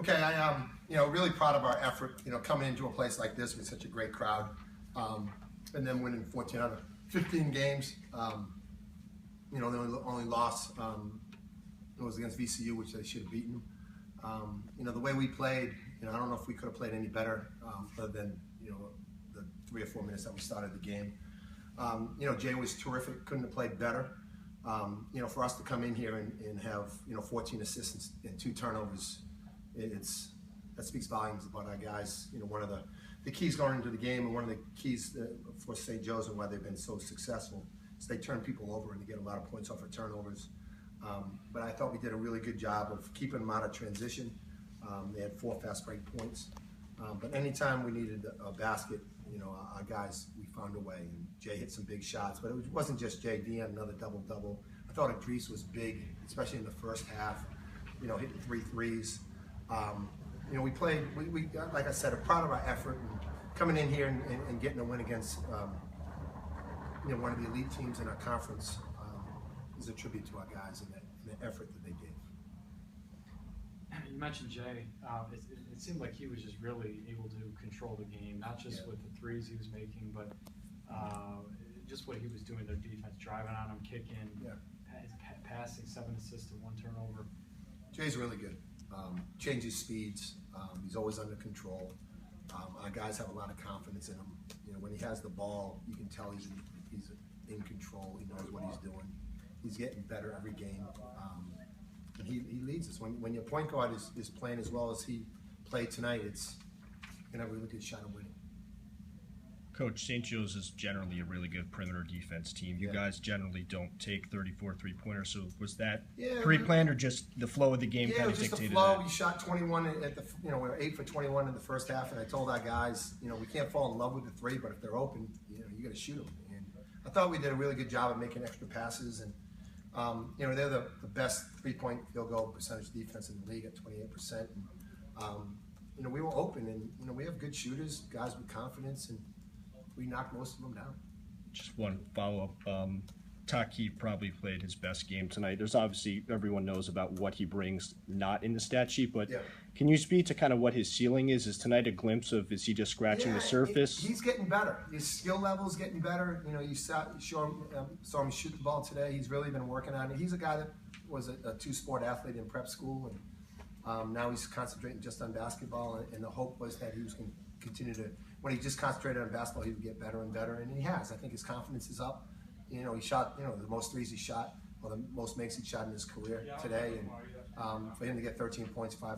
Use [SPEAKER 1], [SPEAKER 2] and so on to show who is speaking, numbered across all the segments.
[SPEAKER 1] Okay, really proud of our effort, coming into a place like this with such a great crowd, and then winning 14 out of 15 games. The only loss was against VCU, which they should have beaten. The way we played, I don't know if we could have played any better, other than, the 3 or 4 minutes that we started the game. Jay was terrific, couldn't have played better. For us to come in here and have, 14 assists and 2 turnovers, that speaks volumes about our guys. One of the keys going into the game, and one of the keys for St. Joe's and why they've been so successful is they turn people over and they get a lot of points off of turnovers. But I thought we did a really good job of keeping them out of transition. They had 4 fast break points. But anytime we needed a basket, our guys, we found a way. And Jay hit some big shots, but it wasn't just Jay. He had another double-double. I thought Idris was big, especially in the first half, hitting 3 threes. We played, we like I said, are proud of our effort and coming in here and getting a win against, one of the elite teams in our conference is a tribute to our guys and the effort that they gave.
[SPEAKER 2] You mentioned Jay. It seemed like he was just really able to control the game, not just with the threes he was making, but just what he was doing, their defense, driving on him, kicking, passing, 7 assists to 1 turnover.
[SPEAKER 1] Jay's really good. Changes speeds. He's always under control. Our guys have a lot of confidence in him. When he has the ball, you can tell he's in control. He knows what he's doing. He's getting better every game. And he leads us. When your point guard is playing as well as he played tonight, it's going to have a really good shot of winning.
[SPEAKER 3] Coach, St. Joe's is generally a really good perimeter defense team. You guys generally don't take 34 three-pointers, so was that pre-planned or just the flow of the game kind of dictated that?
[SPEAKER 1] Yeah, just the flow. We shot 21 at the, we were 8 for 21 in the first half, and I told our guys, we can't fall in love with the 3, but if they're open, you got to shoot them. And I thought we did a really good job of making extra passes, and they're the best 3-point field goal percentage defense in the league at 28%. And we were open, and we have good shooters, guys with confidence, and we knocked most of them down.
[SPEAKER 3] Just one follow-up. Taki probably played his best game tonight. There's obviously, everyone knows about what he brings not in the stat sheet, but can you speak to kind of what his ceiling is? Is tonight a glimpse of, is he just scratching the surface?
[SPEAKER 1] He's getting better. His skill level's getting better. You saw him shoot the ball today. He's really been working on it. He's a guy that was a 2-sport athlete in prep school, and now he's concentrating just on basketball, and the hope was that he was going to continue to, when he just concentrated on basketball, he would get better and better, and he has. I think his confidence is up. He shot, the most threes he shot, or the most makes he shot in his career today, and for him to get 13 points, 5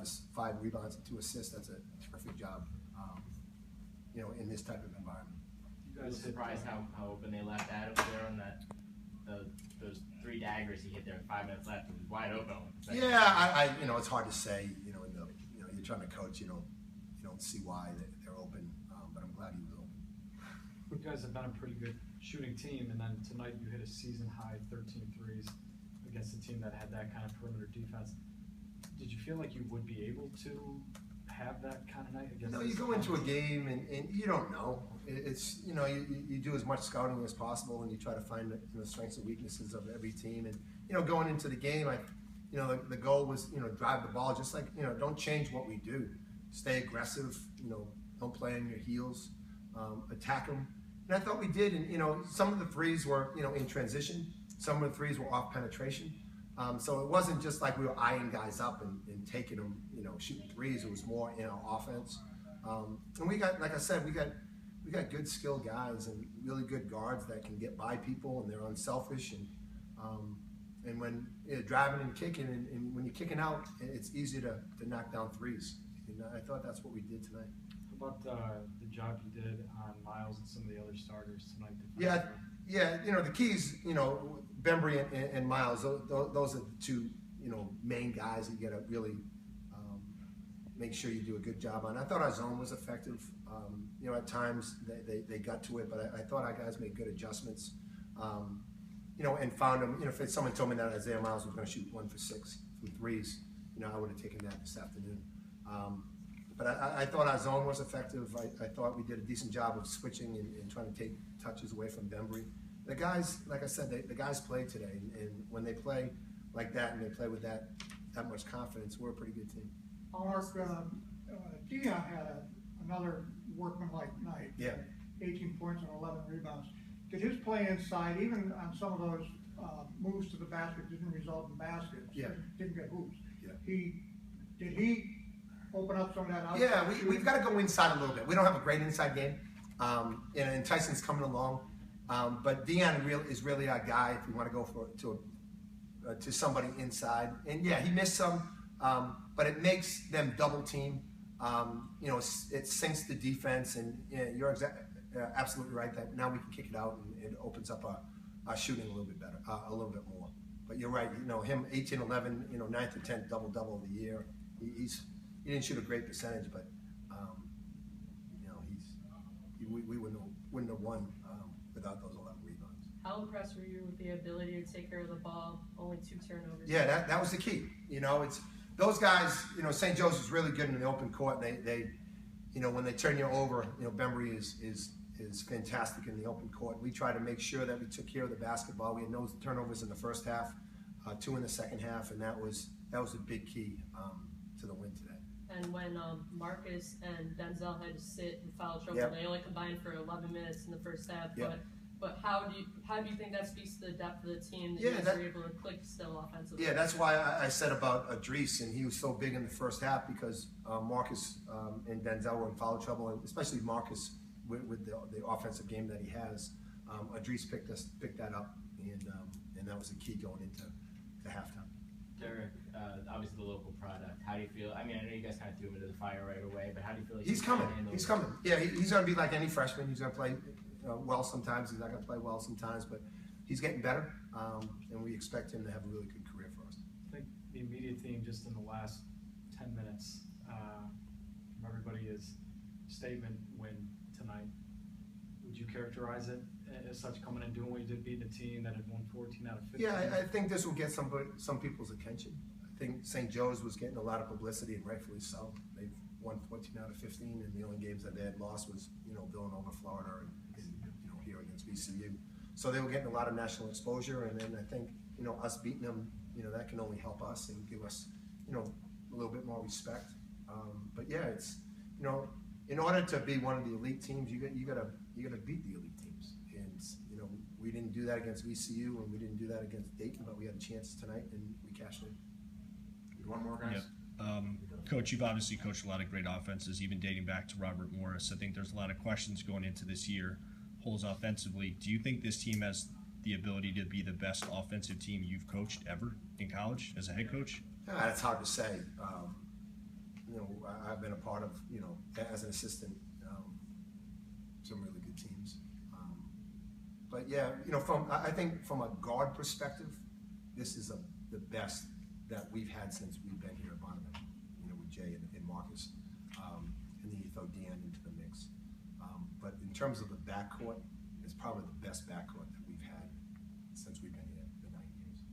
[SPEAKER 1] rebounds, and 2 assists, that's a terrific job, in this type of environment.
[SPEAKER 4] You guys surprised how open they left Adam there on that, those 3 daggers he hit there with 5 minutes left, it was wide open.
[SPEAKER 1] Yeah, it's hard to say, you're trying to coach, you don't see why they're open, but I'm glad he was open.
[SPEAKER 2] You guys have been a pretty good shooting team, and then tonight you hit a season-high 13 threes against a team that had that kind of perimeter defense. Did you feel like you would be able to have that kind of night against
[SPEAKER 1] you go into a game and you don't know. It's, you do as much scouting as possible, and you try to find the strengths and weaknesses of every team. And, going into the game, the goal was, drive the ball, just like, don't change what we do. Stay aggressive, don't play on your heels, attack them. And I thought we did, and some of the threes were, in transition. Some of the threes were off penetration. So it wasn't just like we were eyeing guys up and taking them, shooting threes. It was more in our offense. And we got, like I said, we got good skilled guys and really good guards that can get by people, and they're unselfish. And when driving and kicking, and when you're kicking out, it's easy to knock down threes. And I thought that's what we did tonight.
[SPEAKER 2] How about the job you did on Miles and some of the other starters tonight?
[SPEAKER 1] The keys, Bembry and Miles, those are the 2, main guys that you got to really make sure you do a good job on. I thought our zone was effective. At times they got to it, but I thought our guys made good adjustments. And found them. If someone told me that Isaiah Miles was going to shoot 1 for 6 from threes, I would have taken that this afternoon. But I thought our zone was effective. I thought we did a decent job of switching and trying to take touches away from Bembry. The guys, like I said, the guys played today, and when they play like that and they play with that much confidence, we're a pretty good team.
[SPEAKER 5] Mark, Dion had another workmanlike night.
[SPEAKER 1] Yeah.
[SPEAKER 5] 18 points and 11 rebounds. Did his play inside, even on some of those moves to the basket, didn't result in baskets?
[SPEAKER 1] Yeah.
[SPEAKER 5] Didn't get hoops.
[SPEAKER 1] Yeah.
[SPEAKER 5] Did he open up some of that outside?
[SPEAKER 1] Yeah, we've got to go inside a little bit. We don't have a great inside game, and Tyson's coming along. But Dion is really our guy if we want to go to somebody inside. And yeah, he missed some, but it makes them double team. It sinks the defense, and you're absolutely right that now we can kick it out and it opens up our shooting a little bit better, a little bit more. But you're right, him 18-11, 9th or 10th double of the year. He didn't shoot a great percentage, but we wouldn't have won without those 11 rebounds.
[SPEAKER 6] How impressed were you with the ability to take care of the ball? Only 2 turnovers.
[SPEAKER 1] Yeah, that was the key. It's those guys. St. Joe's is really good in the open court. They when they turn you over, Bembry is fantastic in the open court. We try to make sure that we took care of the basketball. We had no turnovers in the first half, 2 in the second half, and that was a big key to the win today.
[SPEAKER 6] And when Marcus and Denzel had to sit in foul trouble,
[SPEAKER 1] Yep.
[SPEAKER 6] they only combined for 11 minutes in the first half.
[SPEAKER 1] Yep.
[SPEAKER 6] But how do you think that speaks to the depth of the team that
[SPEAKER 1] Yeah,
[SPEAKER 6] you guys
[SPEAKER 1] that-
[SPEAKER 6] were able to click still offensively?
[SPEAKER 1] Yeah, that's why I said about Idris, and he was so big in the first half because Marcus and Denzel were in foul trouble, and especially Marcus with the offensive game that he has. Idris picked that up, and that was the key going into halftime.
[SPEAKER 4] Derek, obviously the local product. How do you feel? I mean, I know you guys kind of threw him into the fire right away, but how do you feel like
[SPEAKER 1] He's coming. He's coming. Yeah, he's going to be like any freshman. He's going to play well sometimes. He's not going to play well sometimes, but he's getting better, and we expect him to have a really good career for us.
[SPEAKER 2] I think the immediate theme just in the last 10 minutes from everybody is statement win tonight. Would you characterize it as such, coming and doing what you did, beating a team that had won 14 out of 15?
[SPEAKER 1] Yeah, I think this will get some people's attention. I think St. Joe's was getting a lot of publicity, and rightfully so. They've won 14 out of 15, and the only games that they had lost was Villanova, Florida, and here against VCU. So they were getting a lot of national exposure, and then I think us beating them, that can only help us and give us a little bit more respect. But yeah, it's in order to be one of the elite teams, you gotta beat the elite teams, and we didn't do that against VCU, and we didn't do that against Dayton, but we had a chance tonight, and we cashed it.
[SPEAKER 7] One more, guys.
[SPEAKER 3] Yep. Coach, you've obviously coached a lot of great offenses, even dating back to Robert Morris. I think there's a lot of questions going into this year, holes offensively. Do you think this team has the ability to be the best offensive team you've coached ever in college as a head coach?
[SPEAKER 1] That's hard to say. I've been a part of, as an assistant, some really good teams. But yeah, I think from a guard perspective, this is the best that we've had since we've been here at Bonneman, with Jay and Marcus. And then you throw Deanne into the mix. But in terms of the backcourt, it's probably the best backcourt that we've had since we've been here, the 9 years.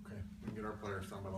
[SPEAKER 7] Okay, we can get our players talking about